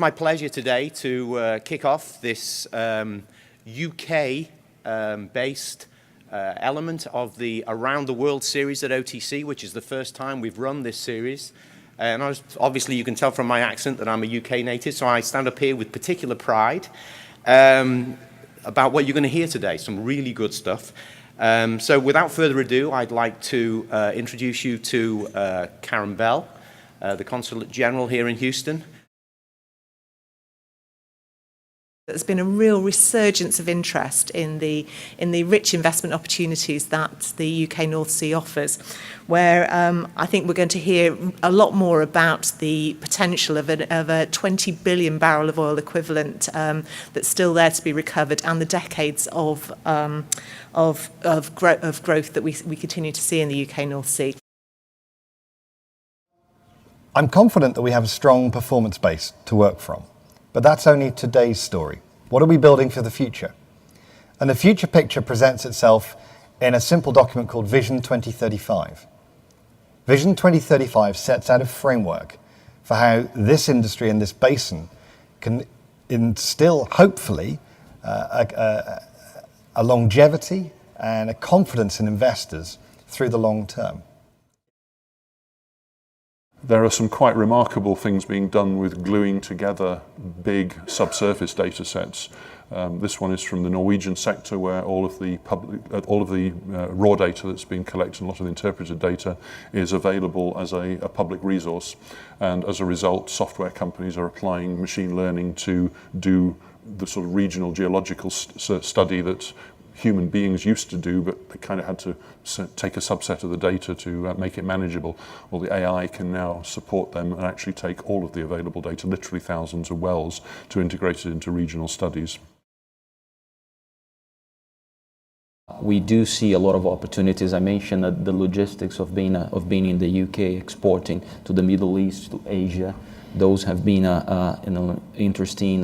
my pleasure today to kick off this UK-based element of the Around the World series at OTC, which is the first time we've run this series. And obviously you can tell from my accent that I'm a UK native, so I stand up here with particular pride about what you're going to hear today, some really good stuff. So without further ado, I'd like to introduce you to Karen Bell, the Consulate General here in Houston. There's been a real resurgence of interest in the rich investment opportunities that the UK North Sea offers, where I think we're going to hear a lot more about the potential of a 20 billion barrel of oil equivalent that's still there to be recovered, and the decades of growth that we continue to see in the UK North Sea. I'm confident that we have a strong performance base to work from. But that's only today's story. What are we building for the future? And the future picture presents itself in a simple document called Vision 2035. Vision 2035 sets out a framework for how this industry and this basin can instill, hopefully, a longevity and a confidence in investors through the long term. There are some quite remarkable things being done with gluing together big subsurface data sets. This one is from the Norwegian sector, where all of the raw data that's been collected, a lot of the interpreted data, is available as a public resource. And as a result, software companies are applying machine learning to do the sort of regional geological study that human beings used to do, but they kind of had to take a subset of the data to make it manageable. Well, the AI can now support them and actually take all of the available data, literally thousands of wells, to integrate it into regional studies. We do see a lot of opportunities. I mentioned the logistics of being in the UK, exporting to the Middle East, to Asia. Those have been interesting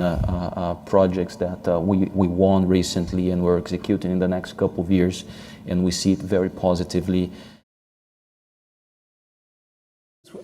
projects that we won recently and we're executing in the next couple of years, and we see it very positively.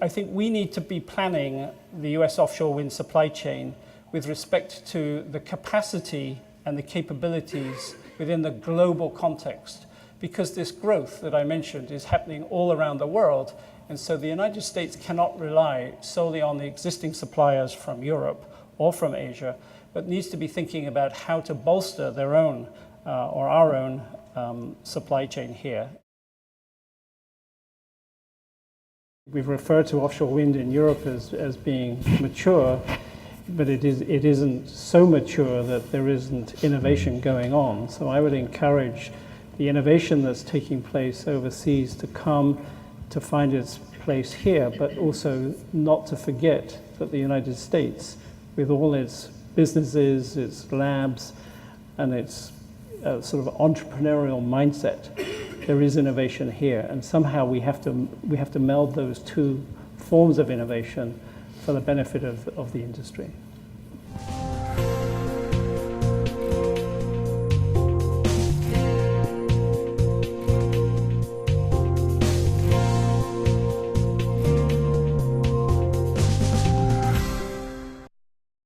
I think we need to be planning the US offshore wind supply chain with respect to the capacity and the capabilities within the global context, because this growth that I mentioned is happening all around the world. And so the United States cannot rely solely on the existing suppliers from Europe or from Asia, but needs to be thinking about how to bolster their own or our own supply chain here. We've referred to offshore wind in Europe as being mature, but it isn't so mature that there isn't innovation going on. So I would encourage the innovation that's taking place overseas to come to find its place here, but also not to forget that the United States, with all its businesses, its labs, and its sort of entrepreneurial mindset, there is innovation here, and somehow we have to meld those two forms of innovation for the benefit of the industry.